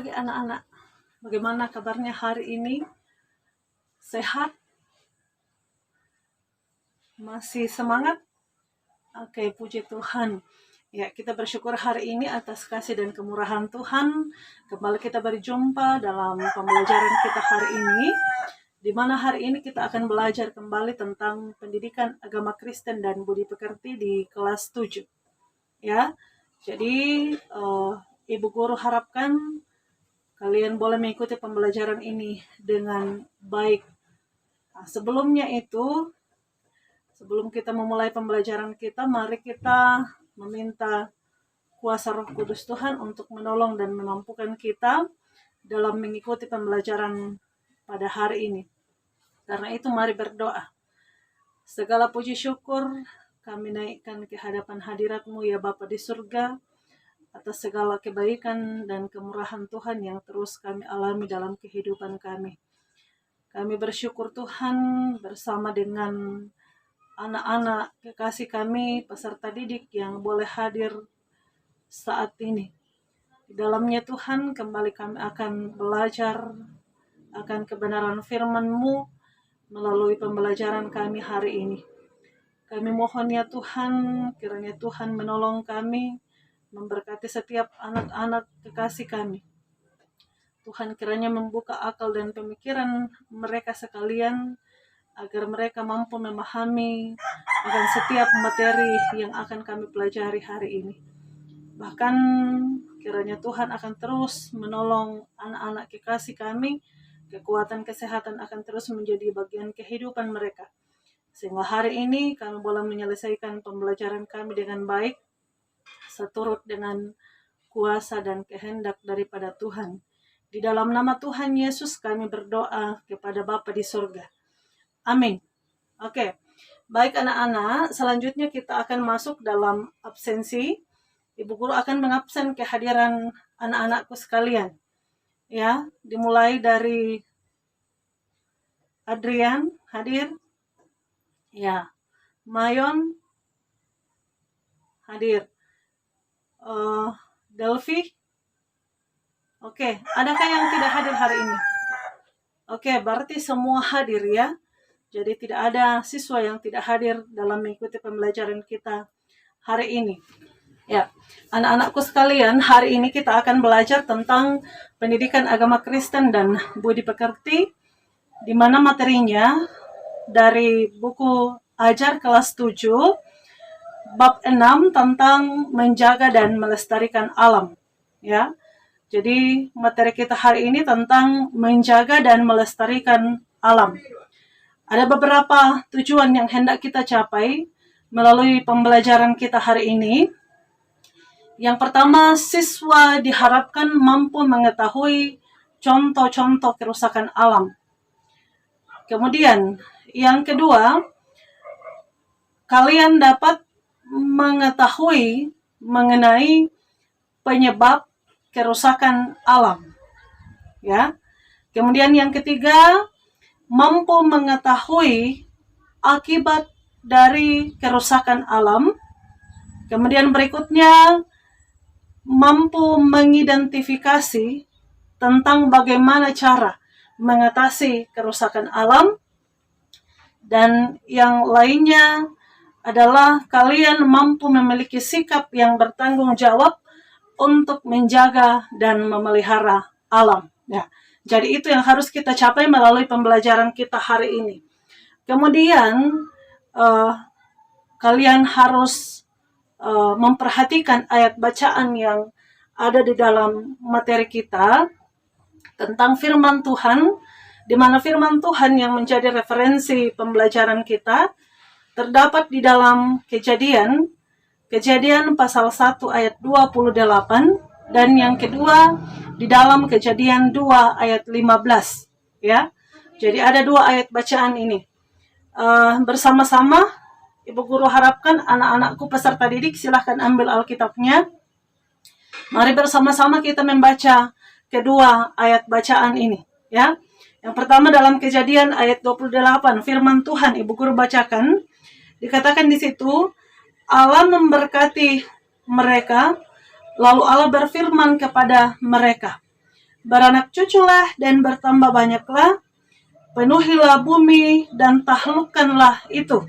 pagi anak-anak. Bagaimana kabarnya hari ini? Sehat? Masih semangat? Oke, puji Tuhan. Ya, kita bersyukur hari ini atas kasih dan kemurahan Tuhan. Kembali kita berjumpa dalam pembelajaran kita hari ini, di mana hari ini kita akan belajar kembali tentang pendidikan agama Kristen dan budi pekerti di kelas 7. Ya, jadi Ibu Guru harapkan kalian boleh mengikuti pembelajaran ini dengan baik. Nah, sebelum kita memulai pembelajaran kita, mari kita meminta kuasa Roh Kudus Tuhan untuk menolong dan memampukan kita dalam mengikuti pembelajaran pada hari ini. Karena itu mari berdoa. Segala puji syukur kami naikkan ke hadapan hadirat-Mu ya Bapa di surga, atas segala kebaikan dan kemurahan Tuhan yang terus kami alami dalam kehidupan kami. Kami bersyukur Tuhan bersama dengan anak-anak kekasih kami, peserta didik yang boleh hadir saat ini. Di dalamnya Tuhan, kembali kami akan belajar akan kebenaran firman-Mu melalui pembelajaran kami hari ini. Kami mohon ya Tuhan, kiranya Tuhan menolong kami, memberkati setiap anak-anak kekasih kami. Tuhan kiranya membuka akal dan pemikiran mereka sekalian, agar mereka mampu memahami akan setiap materi yang akan kami pelajari hari ini. Bahkan kiranya Tuhan akan terus menolong anak-anak kekasih kami, kekuatan kesehatan akan terus menjadi bagian kehidupan mereka. Sehingga hari ini kami boleh menyelesaikan pembelajaran kami dengan baik, seturut dengan kuasa dan kehendak daripada Tuhan. Di dalam nama Tuhan Yesus kami berdoa kepada Bapa di surga. Amin. Oke, baik anak-anak, selanjutnya kita akan masuk dalam absensi. Ibu Guru akan mengabsen kehadiran anak-anakku sekalian. Ya, dimulai dari Adrian, hadir. Ya, Mayon, hadir. Delphi. Oke, adakah yang tidak hadir hari ini? Oke, berarti semua hadir ya. Jadi tidak ada siswa yang tidak hadir dalam mengikuti pembelajaran kita hari ini. Ya, anak-anakku sekalian, hari ini kita akan belajar tentang pendidikan agama Kristen dan budi pekerti, di mana materinya dari buku Ajar kelas 7, bab 6 tentang menjaga dan melestarikan alam. Ya, jadi materi kita hari ini tentang menjaga dan melestarikan alam. Ada beberapa tujuan yang hendak kita capai melalui pembelajaran kita hari ini. Yang pertama, siswa diharapkan mampu mengetahui contoh-contoh kerusakan alam. Kemudian, yang kedua, kalian dapat mengetahui mengenai penyebab kerusakan alam. Ya. Kemudian yang ketiga, mampu mengetahui akibat dari kerusakan alam. Kemudian berikutnya, mampu mengidentifikasi tentang bagaimana cara mengatasi kerusakan alam. Dan yang lainnya adalah kalian mampu memiliki sikap yang bertanggung jawab untuk menjaga dan memelihara alam. Ya. Jadi itu yang harus kita capai melalui pembelajaran kita hari ini. Kemudian kalian harus memperhatikan ayat bacaan yang ada di dalam materi kita tentang firman Tuhan, di mana firman Tuhan yang menjadi referensi pembelajaran kita terdapat di dalam Kejadian pasal 1 ayat 28, dan yang kedua di dalam Kejadian 2 ayat 15. Ya, jadi ada dua ayat bacaan ini. Bersama-sama, Ibu Guru harapkan anak-anakku peserta didik silahkan ambil Alkitabnya. Mari bersama-sama kita membaca kedua ayat bacaan ini. Ya, yang pertama dalam Kejadian ayat 28, firman Tuhan Ibu Guru bacakan. Dikatakan di situ, Allah memberkati mereka, lalu Allah berfirman kepada mereka, beranak cuculah dan bertambah banyaklah, penuhilah bumi dan taklukkanlah itu.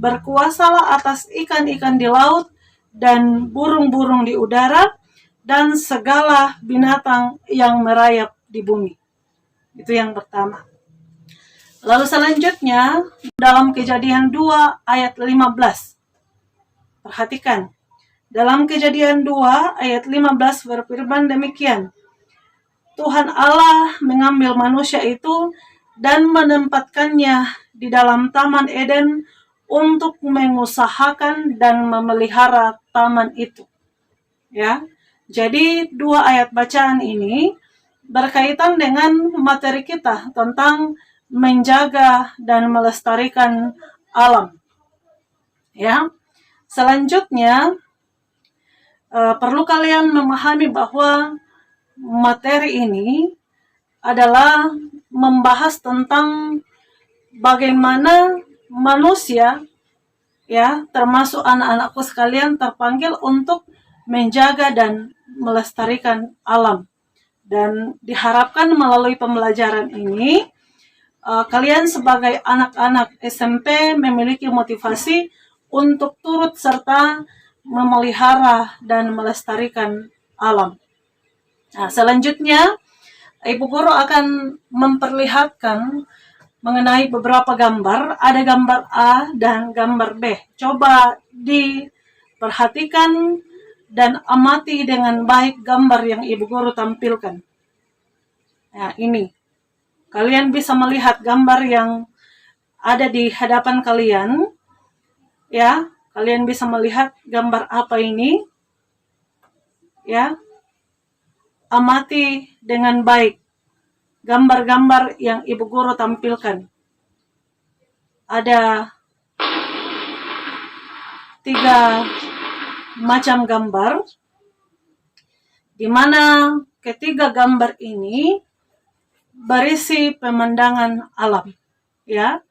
Berkuasalah atas ikan-ikan di laut dan burung-burung di udara dan segala binatang yang merayap di bumi. Itu yang pertama. Lalu selanjutnya dalam Kejadian 2 ayat 15. Perhatikan. Dalam Kejadian 2 ayat 15 berfirman demikian. Tuhan Allah mengambil manusia itu dan menempatkannya di dalam Taman Eden untuk mengusahakan dan memelihara taman itu. Ya. Jadi 2 ayat bacaan ini berkaitan dengan materi kita tentang menjaga dan melestarikan alam. Ya. Selanjutnya perlu kalian memahami bahwa materi ini adalah membahas tentang bagaimana manusia, ya, termasuk anak-anakku sekalian, terpanggil untuk menjaga dan melestarikan alam. Dan diharapkan melalui pembelajaran ini kalian sebagai anak-anak SMP memiliki motivasi untuk turut serta memelihara dan melestarikan alam. Nah, selanjutnya Ibu Guru akan memperlihatkan mengenai beberapa gambar. Ada gambar A dan gambar B. Coba diperhatikan dan amati dengan baik gambar yang Ibu Guru tampilkan. Nah, ini. Kalian bisa melihat gambar yang ada di hadapan kalian. Ya, kalian bisa melihat gambar apa ini. Ya. Amati dengan baik gambar-gambar yang Ibu Guru tampilkan. Ada 3 macam gambar, di mana ketiga gambar ini berisi pemandangan alam, ya,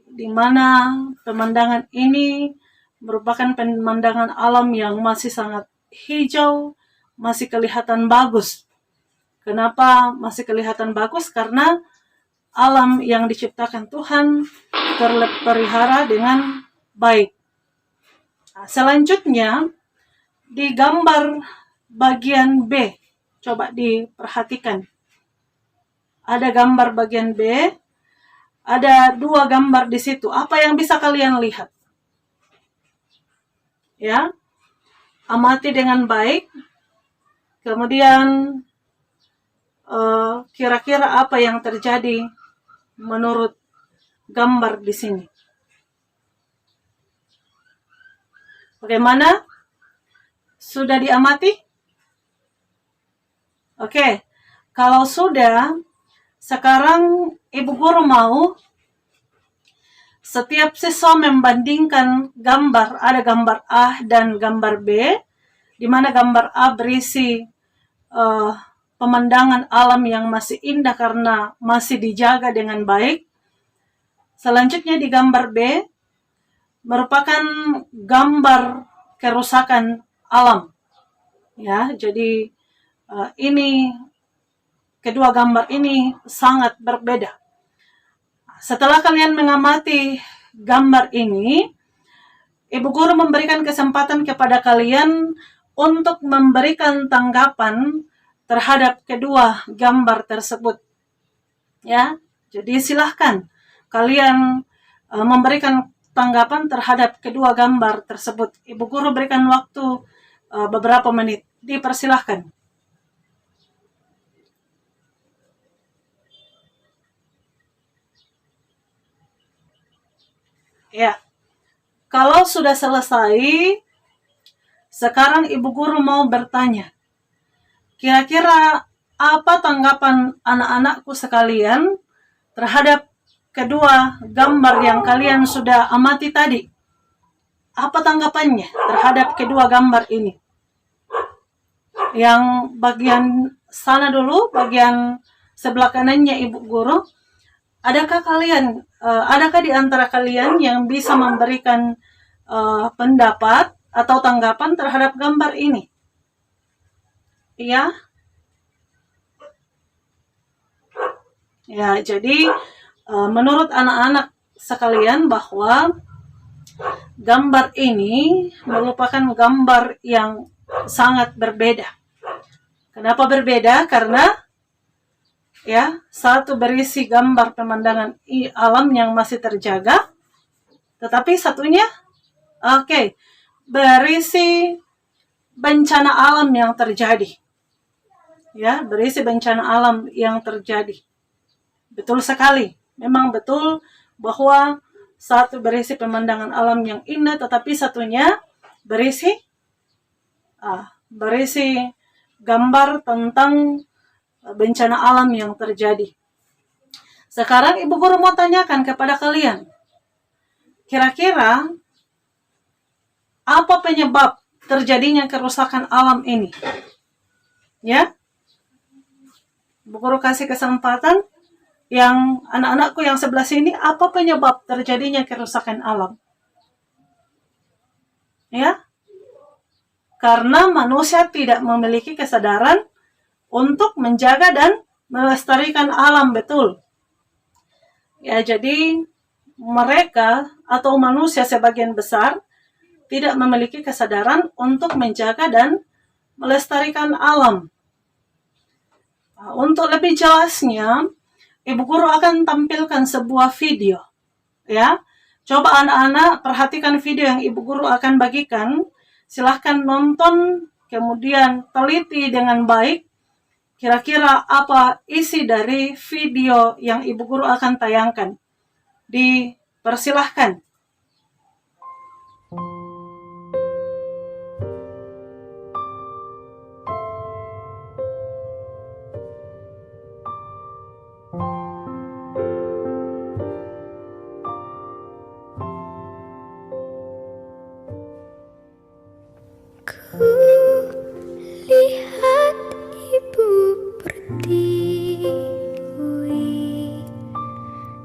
di mana pemandangan ini merupakan pemandangan alam yang masih sangat hijau, masih kelihatan bagus. Kenapa masih kelihatan bagus? Karena alam yang diciptakan Tuhan terpelihara dengan baik. Nah, selanjutnya di gambar bagian B, coba diperhatikan. Ada gambar bagian B, ada 2 gambar di situ. Apa yang bisa kalian lihat? Ya, amati dengan baik. Kemudian kira-kira apa yang terjadi menurut gambar di sini? Bagaimana? Sudah diamati? Oke. Kalau sudah, sekarang Ibu Guru mau setiap siswa membandingkan gambar. Ada gambar A dan gambar B, di mana gambar A berisi pemandangan alam yang masih indah karena masih dijaga dengan baik. Selanjutnya di gambar B merupakan gambar kerusakan alam. Ya, jadi ini kedua gambar ini sangat berbeda. Setelah kalian mengamati gambar ini, Ibu Guru memberikan kesempatan kepada kalian untuk memberikan tanggapan terhadap kedua gambar tersebut. Ya, jadi silahkan kalian memberikan tanggapan terhadap kedua gambar tersebut. Ibu Guru berikan waktu beberapa menit. Dipersilahkan. Ya, kalau sudah selesai, sekarang Ibu Guru mau bertanya. Kira-kira apa tanggapan anak-anakku sekalian terhadap kedua gambar yang kalian sudah amati tadi? Apa tanggapannya terhadap kedua gambar ini? Yang bagian sana dulu, bagian sebelah kanannya Ibu Guru. Adakah di antara kalian yang bisa memberikan pendapat atau tanggapan terhadap gambar ini? Iya? Ya, jadi menurut anak-anak sekalian bahwa gambar ini merupakan gambar yang sangat berbeda. Kenapa berbeda? Karena ya, satu berisi gambar pemandangan alam yang masih terjaga, tetapi satunya berisi bencana alam yang terjadi. Ya, berisi bencana alam yang terjadi. Betul sekali. Memang betul bahwa satu berisi pemandangan alam yang indah, tetapi satunya berisi gambar tentang bencana alam yang terjadi. Sekarang Ibu Guru mau tanyakan kepada kalian, kira-kira apa penyebab terjadinya kerusakan alam ini? Ya, Ibu Guru kasih kesempatan yang anak-anakku yang sebelah sini, apa penyebab terjadinya kerusakan alam? Ya, karena manusia tidak memiliki kesadaran untuk menjaga dan melestarikan alam, betul. Ya, jadi mereka atau manusia sebagian besar tidak memiliki kesadaran untuk menjaga dan melestarikan alam. Nah, untuk lebih jelasnya, Ibu Guru akan tampilkan sebuah video. Ya, coba anak-anak perhatikan video yang Ibu Guru akan bagikan. Silahkan nonton, kemudian teliti dengan baik. Kira-kira apa isi dari video yang Ibu Guru akan tayangkan? Dipersilahkan. Lihat ibu pertiwi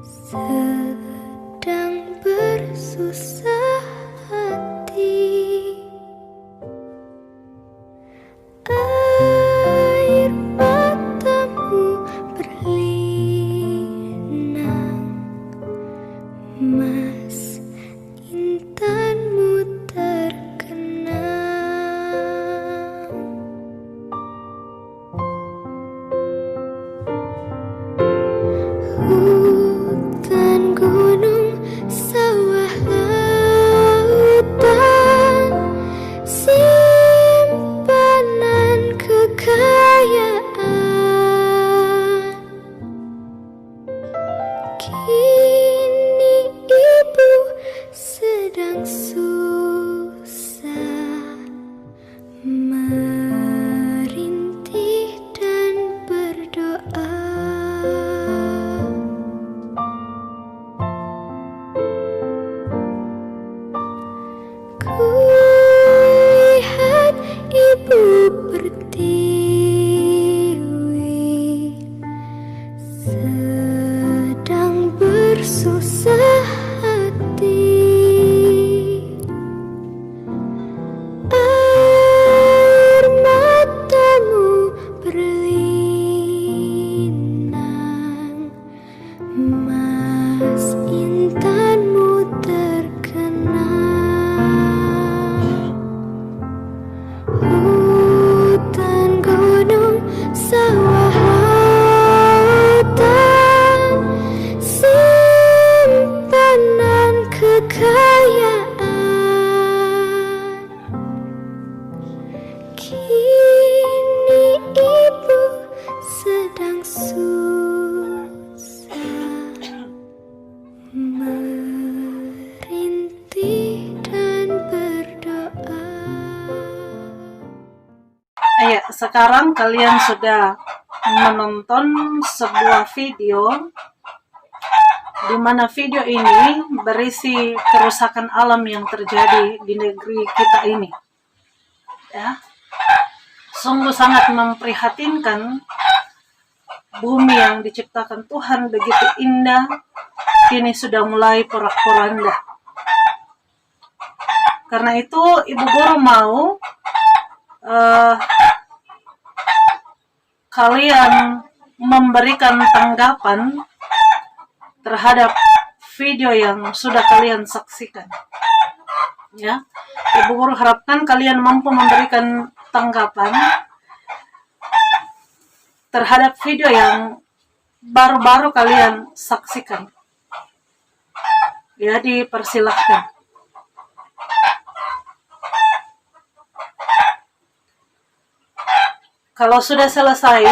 sedang bersusah hati. Air matamu berlinang, mas intanmu hutan, gunung, sawah, lautan, simpanan kekayaan. Kini ibu sedang susah merintih dan berdoa. Kulihat ibu pertiwi sedang bersusah hati. Air matamu berlinang, mas intanmu hutan, gunung, sawah, lautan, simpanan kekayaan. Kini ibu sedang susah merintih dan berdoa. Sekarang kalian sudah menonton sebuah video di mana video ini berisi kerusakan alam yang terjadi di negeri kita ini. Ya, sungguh sangat memprihatinkan. Bumi yang diciptakan Tuhan begitu indah, kini sudah mulai porak-poranda. Karena itu Ibu Guru mau kalian memberikan tanggapan terhadap video yang sudah kalian saksikan. Ya, Ibu Guru harapkan kalian mampu memberikan tanggapan terhadap video yang baru-baru kalian saksikan. Ya, dipersilahkan. Kalau sudah selesai,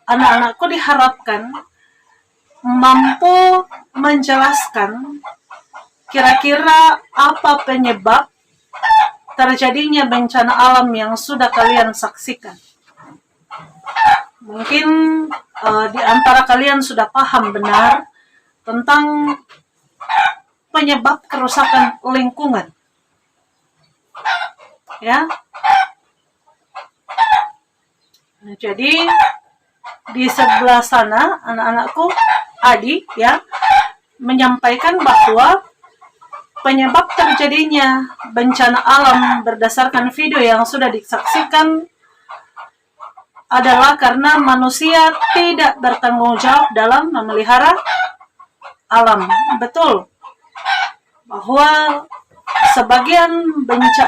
anak-anakku diharapkan mampu menjelaskan kira-kira apa penyebab terjadinya bencana alam yang sudah kalian saksikan. Mungkin di antara kalian sudah paham benar tentang penyebab kerusakan lingkungan. Ya. Nah, jadi di sebelah sana anak-anakku Adi ya menyampaikan bahwa penyebab terjadinya bencana alam berdasarkan video yang sudah disaksikan adalah karena manusia tidak bertanggung jawab dalam memelihara alam. Betul bahwa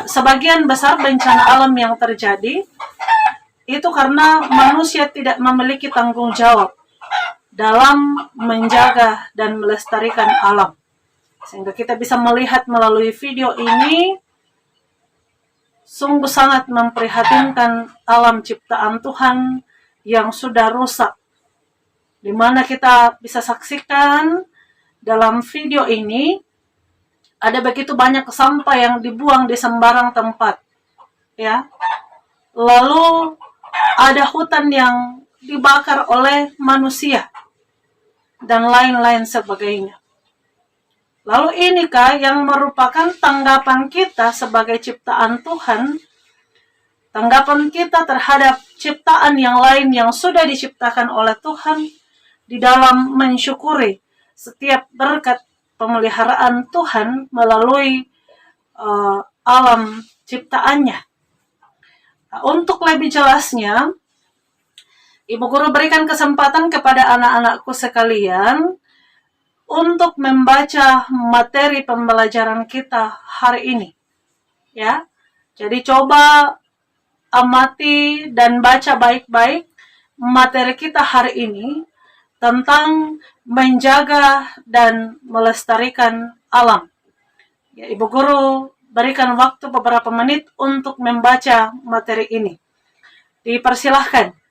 sebagian besar bencana alam yang terjadi itu karena manusia tidak memiliki tanggung jawab dalam menjaga dan melestarikan alam. Sehingga kita bisa melihat melalui video ini sungguh sangat memprihatinkan alam ciptaan Tuhan yang sudah rusak. Di mana kita bisa saksikan dalam video ini ada begitu banyak sampah yang dibuang di sembarang tempat. Ya. Lalu ada hutan yang dibakar oleh manusia dan lain-lain sebagainya. Lalu inikah yang merupakan tanggapan kita sebagai ciptaan Tuhan, tanggapan kita terhadap ciptaan yang lain yang sudah diciptakan oleh Tuhan di dalam mensyukuri setiap berkat pemeliharaan Tuhan melalui alam ciptaannya. Nah, untuk lebih jelasnya, Ibu Guru berikan kesempatan kepada anak-anakku sekalian untuk membaca materi pembelajaran kita hari ini. Ya. Jadi coba amati dan baca baik-baik materi kita hari ini tentang menjaga dan melestarikan alam. Ya, Ibu Guru berikan waktu beberapa menit untuk membaca materi ini. Dipersilahkan.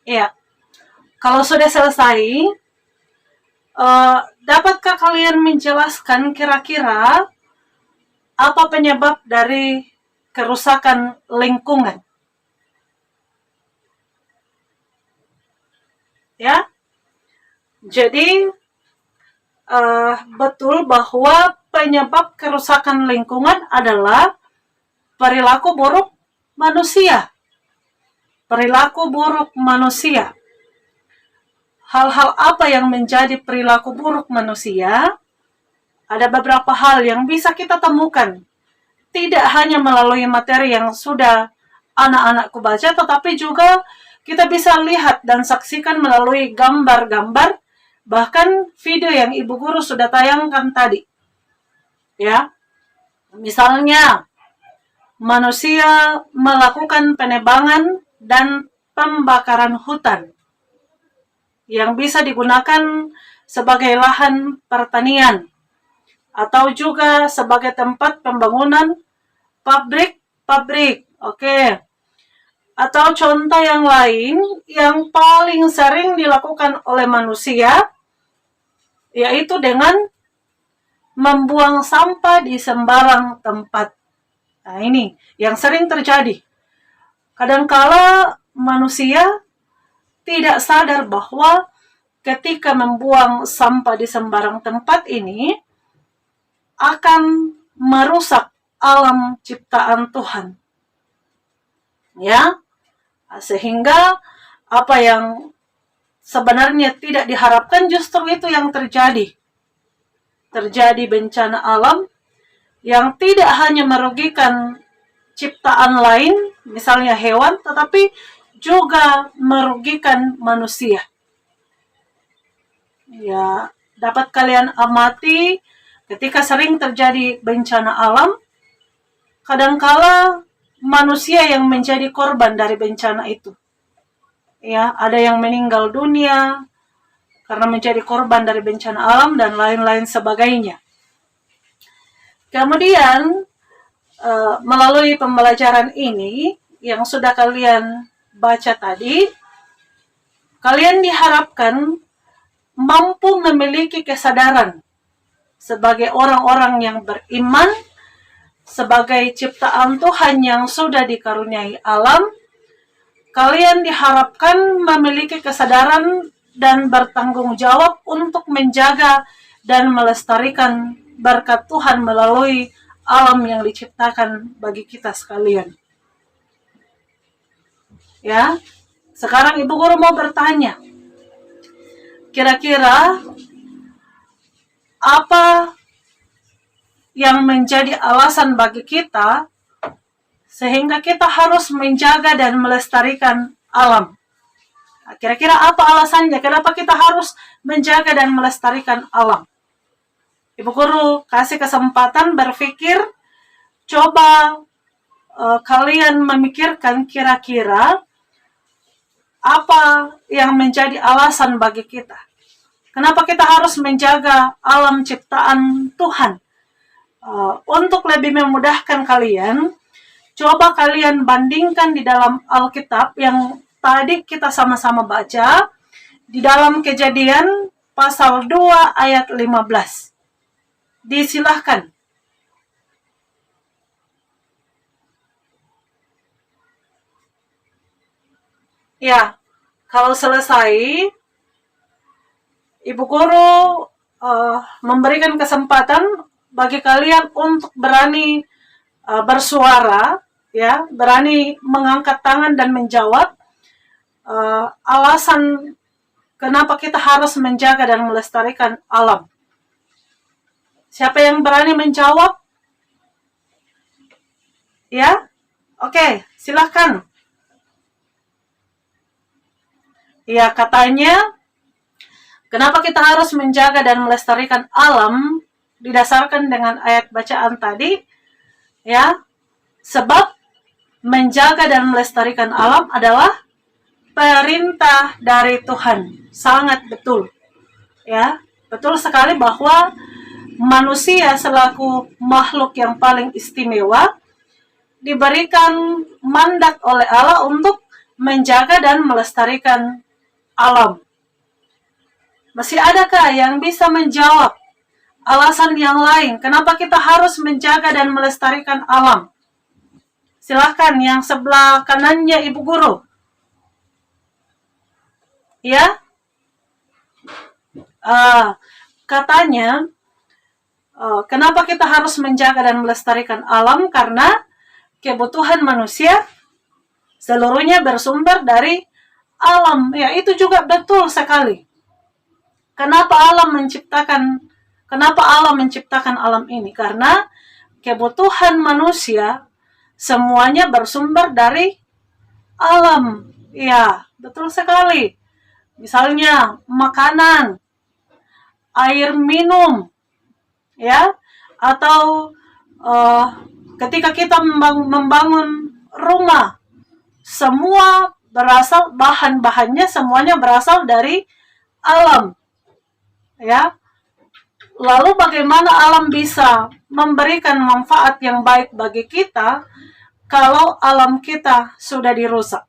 Ya, kalau sudah selesai, dapatkah kalian menjelaskan kira-kira apa penyebab dari kerusakan lingkungan? Ya, jadi betul bahwa penyebab kerusakan lingkungan adalah perilaku buruk manusia. Perilaku buruk manusia. Hal-hal apa yang menjadi perilaku buruk manusia? Ada beberapa hal yang bisa kita temukan. Tidak hanya melalui materi yang sudah anak-anakku baca, tetapi juga kita bisa lihat dan saksikan melalui gambar-gambar, bahkan video yang Ibu Guru sudah tayangkan tadi. Ya, misalnya manusia melakukan penebangan dan pembakaran hutan yang bisa digunakan sebagai lahan pertanian atau juga sebagai tempat pembangunan pabrik. Oke. Atau contoh yang lain yang paling sering dilakukan oleh manusia yaitu dengan membuang sampah di sembarang tempat. Nah, ini yang sering terjadi. Kadangkala manusia tidak sadar bahwa ketika membuang sampah di sembarang tempat ini akan merusak alam ciptaan Tuhan. Ya, sehingga apa yang sebenarnya tidak diharapkan justru itu yang terjadi. Terjadi bencana alam yang tidak hanya merugikan ciptaan lain, misalnya hewan, tetapi juga merugikan manusia. Ya, dapat kalian amati ketika sering terjadi bencana alam, kadangkala manusia yang menjadi korban dari bencana itu. Ya, ada yang meninggal dunia karena menjadi korban dari bencana alam dan lain-lain sebagainya. Kemudian melalui pembelajaran ini yang sudah kalian baca tadi, kalian diharapkan mampu memiliki kesadaran sebagai orang-orang yang beriman, sebagai ciptaan Tuhan yang sudah dikaruniai alam. Kalian diharapkan memiliki kesadaran dan bertanggung jawab untuk menjaga dan melestarikan berkat Tuhan melalui alam yang diciptakan bagi kita sekalian. Ya, sekarang Ibu Guru mau bertanya, kira-kira apa yang menjadi alasan bagi kita sehingga kita harus menjaga dan melestarikan alam? Kira-kira apa alasannya? Kenapa kita harus menjaga dan melestarikan alam? Ibu Guru kasih kesempatan berpikir, coba kalian memikirkan kira-kira apa yang menjadi alasan bagi kita. Kenapa kita harus menjaga alam ciptaan Tuhan? Untuk lebih memudahkan kalian, coba kalian bandingkan di dalam Alkitab yang tadi kita sama-sama baca, di dalam Kejadian pasal 2 ayat 15. Disilahkan. Ya, kalau selesai, Ibu Guru memberikan kesempatan bagi kalian untuk berani bersuara, ya, berani mengangkat tangan dan menjawab alasan kenapa kita harus menjaga dan melestarikan alam. Siapa yang berani menjawab? Ya, oke, silahkan. Ya, katanya, kenapa kita harus menjaga dan melestarikan alam didasarkan dengan ayat bacaan tadi? Ya, sebab menjaga dan melestarikan alam adalah perintah dari Tuhan. Sangat betul. Ya, betul sekali bahwa manusia selaku makhluk yang paling istimewa diberikan mandat oleh Allah untuk menjaga dan melestarikan alam. Masih adakah yang bisa menjawab alasan yang lain kenapa kita harus menjaga dan melestarikan alam? Silahkan yang sebelah kanannya Ibu Guru. Ya, katanya kenapa kita harus menjaga dan melestarikan alam? Karena kebutuhan manusia seluruhnya bersumber dari alam. Ya, itu juga betul sekali. Kenapa Allah menciptakan alam ini? Karena kebutuhan manusia semuanya bersumber dari alam. Ya, betul sekali. Misalnya makanan, air minum, ya, atau ketika kita membangun rumah, semua berasal, bahan-bahannya semuanya berasal dari alam, ya. Lalu bagaimana alam bisa memberikan manfaat yang baik bagi kita kalau alam kita sudah dirusak?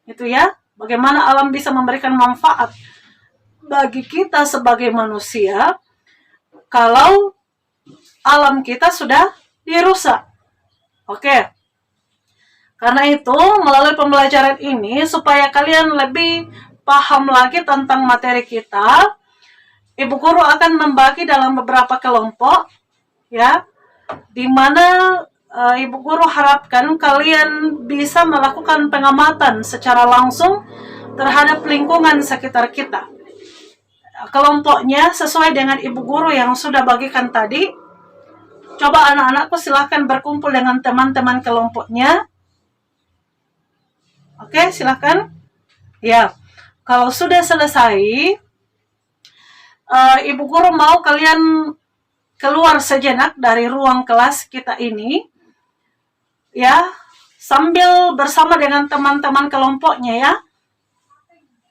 Itu ya, bagaimana alam bisa memberikan manfaat bagi kita sebagai manusia kalau alam kita sudah dirusak. Oke. Karena itu, melalui pembelajaran ini, supaya kalian lebih paham lagi tentang materi kita, Ibu Guru akan membagi dalam beberapa kelompok, ya, di mana Ibu Guru harapkan kalian bisa melakukan pengamatan secara langsung terhadap lingkungan sekitar kita. Kelompoknya sesuai dengan Ibu Guru yang sudah bagikan tadi. Coba anak-anakku silahkan berkumpul dengan teman-teman kelompoknya. Oke, silahkan. Ya, kalau sudah selesai, Ibu Guru mau kalian keluar sejenak dari ruang kelas kita ini, ya, sambil bersama dengan teman-teman kelompoknya ya.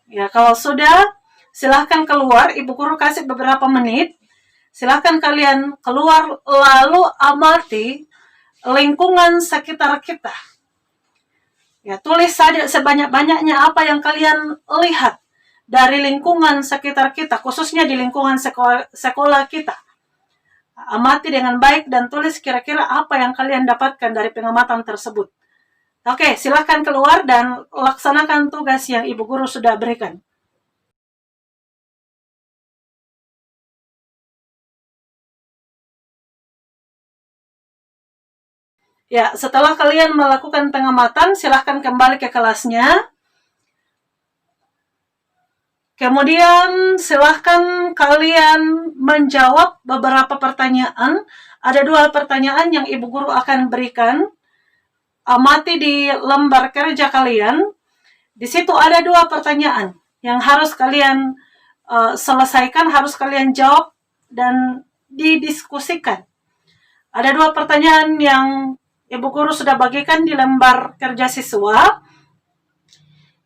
Ya, kalau sudah, silahkan keluar. Ibu Guru kasih beberapa menit. Silahkan kalian keluar lalu amati lingkungan sekitar kita. Ya, tulis saja sebanyak-banyaknya apa yang kalian lihat dari lingkungan sekitar kita, khususnya di lingkungan sekolah kita. Amati dengan baik dan tulis kira-kira apa yang kalian dapatkan dari pengamatan tersebut. Oke, silahkan keluar dan laksanakan tugas yang Ibu Guru sudah berikan. Ya, setelah kalian melakukan pengamatan, silahkan kembali ke kelasnya. Kemudian silahkan kalian menjawab beberapa pertanyaan. Ada 2 pertanyaan yang Ibu Guru akan berikan. Amati di lembar kerja kalian. Di situ ada 2 pertanyaan yang harus kalian selesaikan, harus kalian jawab dan didiskusikan. Ada 2 pertanyaan yang Ibu Guru sudah bagikan di lembar kerja siswa.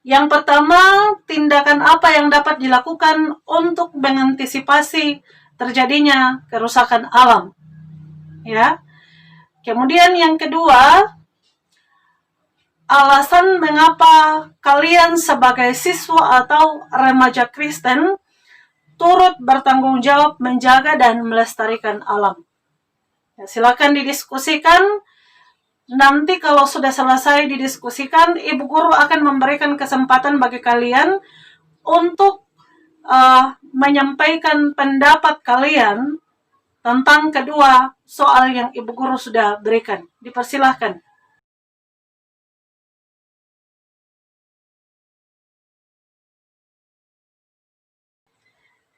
Yang pertama, tindakan apa yang dapat dilakukan untuk mengantisipasi terjadinya kerusakan alam? Ya. Kemudian yang kedua, alasan mengapa kalian sebagai siswa atau remaja Kristen turut bertanggung jawab menjaga dan melestarikan alam. Ya, silakan didiskusikan. Nanti kalau sudah selesai didiskusikan, Ibu Guru akan memberikan kesempatan bagi kalian untuk menyampaikan pendapat kalian tentang kedua soal yang Ibu Guru sudah berikan. Dipersilahkan.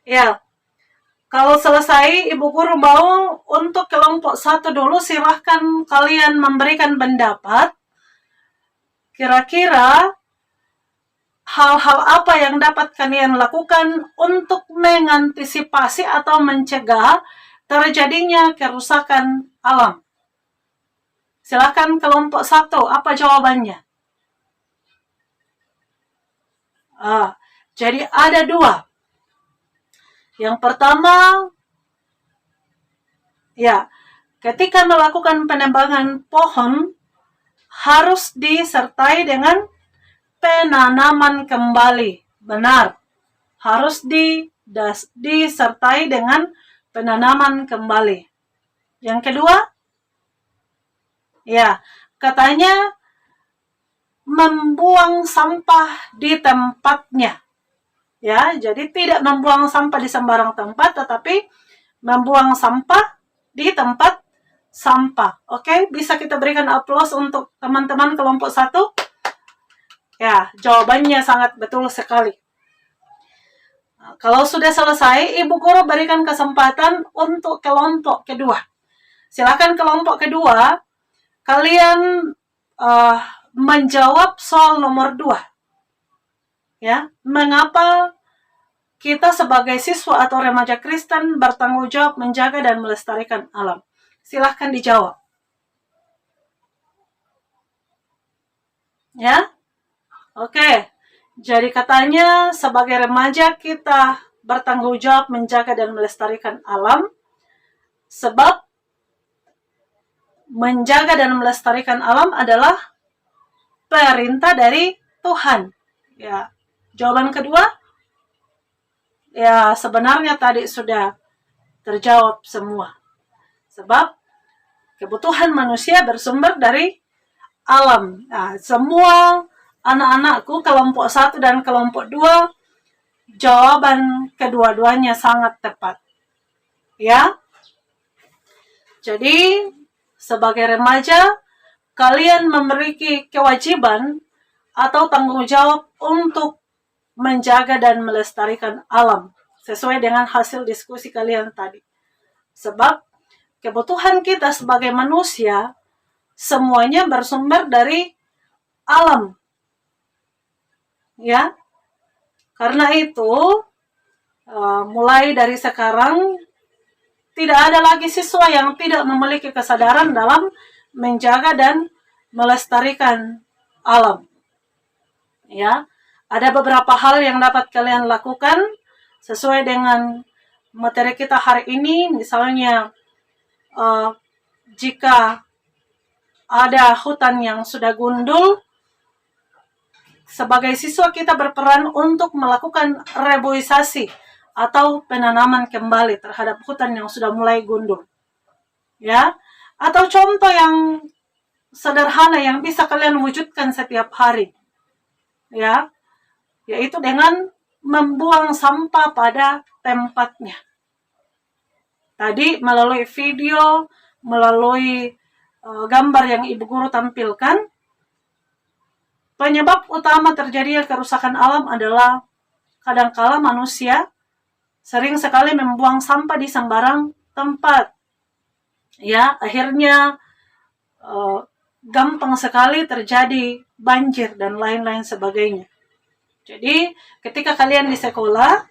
Ya, kalau selesai, Ibu Guru mau untuk kelompok 1 dulu, silahkan kalian memberikan pendapat. Kira-kira hal-hal apa yang dapat kalian lakukan untuk mengantisipasi atau mencegah terjadinya kerusakan alam? Silahkan kelompok 1, apa jawabannya? Jadi ada 2. Yang pertama, ya, ketika melakukan penebangan pohon harus disertai dengan penanaman kembali. Benar, harus disertai dengan penanaman kembali. Yang kedua, ya, katanya membuang sampah di tempatnya. Ya, jadi tidak membuang sampah di sembarang tempat, tetapi membuang sampah di tempat sampah. Oke, bisa kita berikan aplaus untuk teman-teman kelompok 1? Ya, jawabannya sangat betul sekali. Nah, kalau sudah selesai, Ibu Guru berikan kesempatan untuk kelompok kedua. Silakan kelompok kedua, kalian menjawab soal nomor 2. Ya, mengapa kita sebagai siswa atau remaja Kristen bertanggung jawab menjaga dan melestarikan alam? Silahkan dijawab. Ya, oke. Jadi katanya sebagai remaja kita bertanggung jawab menjaga dan melestarikan alam, sebab menjaga dan melestarikan alam adalah perintah dari Tuhan. Ya. Jawaban kedua, ya sebenarnya tadi sudah terjawab semua. Sebab kebutuhan manusia bersumber dari alam. Nah, semua anak-anakku kelompok 1 dan kelompok 2, jawaban kedua-duanya sangat tepat. Ya. Jadi sebagai remaja, kalian memiliki kewajiban atau tanggung jawab untuk menjaga dan melestarikan alam, sesuai dengan hasil diskusi kalian tadi. Sebab kebutuhan kita sebagai manusia, semuanya bersumber dari alam. Ya, karena itu, mulai dari sekarang, tidak ada lagi siswa yang tidak memiliki kesadaran dalam menjaga dan melestarikan alam. Ya, ada beberapa hal yang dapat kalian lakukan sesuai dengan materi kita hari ini. Misalnya, jika ada hutan yang sudah gundul, sebagai siswa kita berperan untuk melakukan reboisasi atau penanaman kembali terhadap hutan yang sudah mulai gundul. Ya, atau contoh yang sederhana yang bisa kalian wujudkan setiap hari. Ya, yaitu dengan membuang sampah pada tempatnya. Tadi melalui video, melalui gambar yang Ibu Guru tampilkan, penyebab utama terjadinya kerusakan alam adalah kadangkala manusia sering sekali membuang sampah di sembarang tempat. Ya, akhirnya gampang sekali terjadi banjir dan lain-lain sebagainya. Jadi, ketika kalian di sekolah,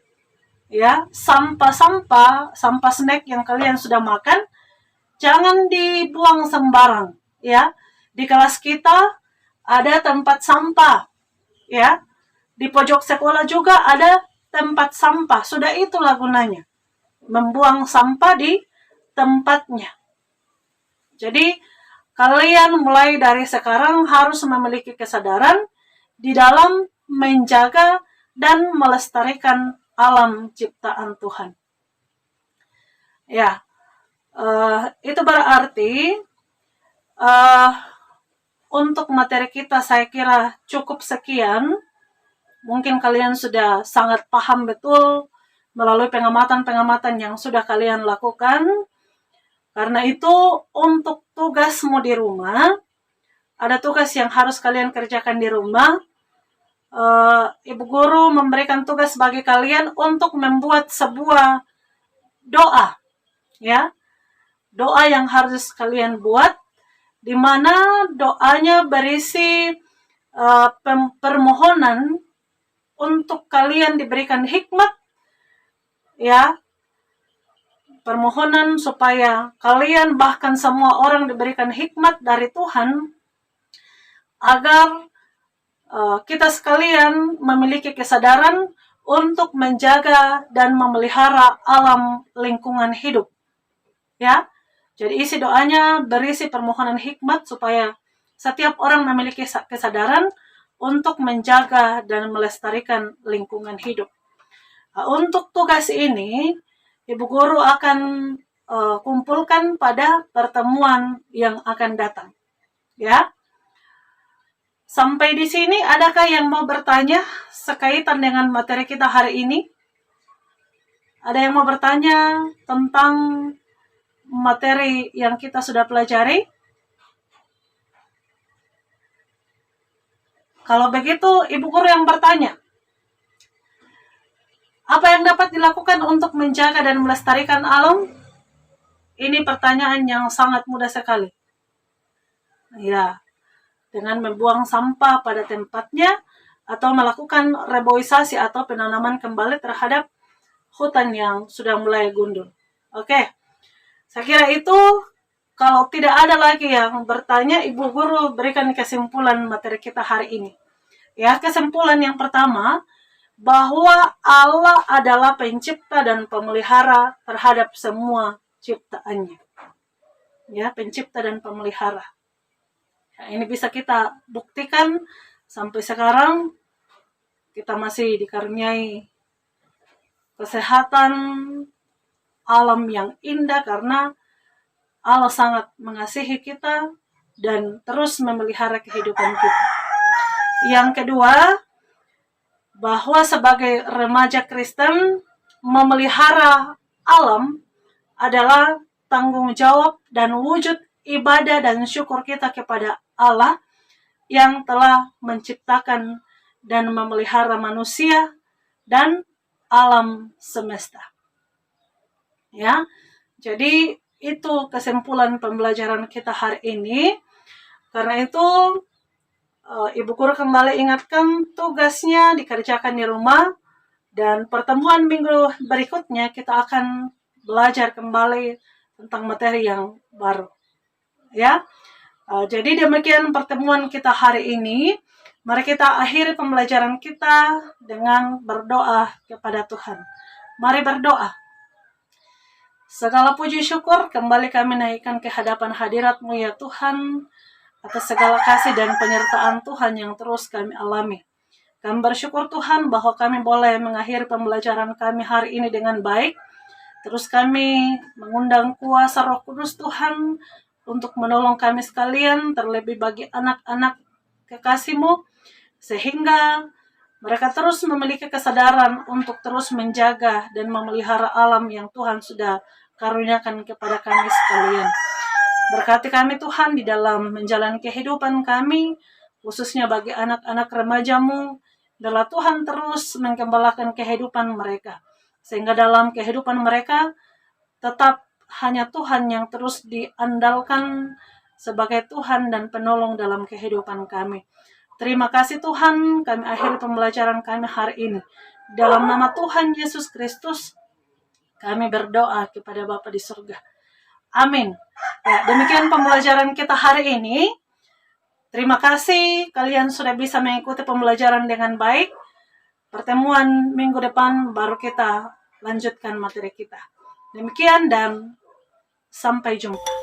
ya, sampah snack yang kalian sudah makan jangan dibuang sembarang, ya. Di kelas kita ada tempat sampah, ya. Di pojok sekolah juga ada tempat sampah. Sudah itulah gunanya, membuang sampah di tempatnya. Jadi, kalian mulai dari sekarang harus memiliki kesadaran di dalam menjaga dan melestarikan alam ciptaan Tuhan. Ya, itu berarti untuk materi kita saya kira cukup sekian. Mungkin kalian sudah sangat paham betul melalui pengamatan-pengamatan yang sudah kalian lakukan. Karena itu, untuk tugasmu di rumah, ada tugas yang harus kalian kerjakan di rumah. Ibu Guru memberikan tugas bagi kalian untuk membuat sebuah doa, ya, doa yang harus kalian buat, di mana doanya berisi permohonan untuk kalian diberikan hikmat, ya, permohonan supaya kalian bahkan semua orang diberikan hikmat dari Tuhan, agar kita sekalian memiliki kesadaran untuk menjaga dan memelihara alam lingkungan hidup. Ya, jadi isi doanya berisi permohonan hikmat supaya setiap orang memiliki kesadaran untuk menjaga dan melestarikan lingkungan hidup. Untuk tugas ini, Ibu Guru akan kumpulkan pada pertemuan yang akan datang. Ya. Sampai di sini, adakah yang mau bertanya sekaitan dengan materi kita hari ini? Ada yang mau bertanya tentang materi yang kita sudah pelajari? Kalau begitu, Ibu Guru yang bertanya. Apa yang dapat dilakukan untuk menjaga dan melestarikan alam? Ini pertanyaan yang sangat mudah sekali. Ya, dengan membuang sampah pada tempatnya, atau melakukan reboisasi atau penanaman kembali terhadap hutan yang sudah mulai gundul. Oke, saya kira itu. Kalau tidak ada lagi yang bertanya, Ibu Guru berikan kesimpulan materi kita hari ini. Ya, kesimpulan yang pertama, bahwa Allah adalah pencipta dan pemelihara terhadap semua ciptaannya. Ya, pencipta dan pemelihara. Ini bisa kita buktikan sampai sekarang kita masih dikaruniai kesehatan, alam yang indah karena Allah sangat mengasihi kita dan terus memelihara kehidupan kita. Yang kedua, bahwa sebagai remaja Kristen, memelihara alam adalah tanggung jawab dan wujud ibadah dan syukur kita kepada Allah yang telah menciptakan dan memelihara manusia dan alam semesta. Ya, jadi itu kesimpulan pembelajaran kita hari ini. Karena itu Ibu Guru kembali ingatkan tugasnya dikerjakan di rumah, dan pertemuan minggu berikutnya kita akan belajar kembali tentang materi yang baru. Ya, jadi demikian pertemuan kita hari ini. Mari kita akhiri pembelajaran kita dengan berdoa kepada Tuhan. Mari berdoa. Segala puji syukur kembali kami naikkan ke hadapan hadirat-Mu ya Tuhan, atas segala kasih dan penyertaan Tuhan yang terus kami alami. Kami bersyukur Tuhan bahwa kami boleh mengakhiri pembelajaran kami hari ini dengan baik. Terus kami mengundang kuasa Roh Kudus Tuhan untuk menolong kami sekalian, terlebih bagi anak-anak kekasih-Mu, sehingga mereka terus memiliki kesadaran untuk terus menjaga dan memelihara alam yang Tuhan sudah karuniakan kepada kami sekalian. Berkati kami Tuhan di dalam menjalani kehidupan kami, khususnya bagi anak-anak remaja-Mu. Adalah Tuhan terus menggembalakan kehidupan mereka, sehingga dalam kehidupan mereka tetap hanya Tuhan yang terus diandalkan sebagai Tuhan dan penolong dalam kehidupan kami. Terima kasih Tuhan, kami akhiri pembelajaran kami hari ini. Dalam nama Tuhan Yesus Kristus, kami berdoa kepada Bapa di surga. Amin. Ya, demikian pembelajaran kita hari ini. Terima kasih kalian sudah bisa mengikuti pembelajaran dengan baik. Pertemuan minggu depan baru kita lanjutkan materi kita. Demikian dan sampai jumpa.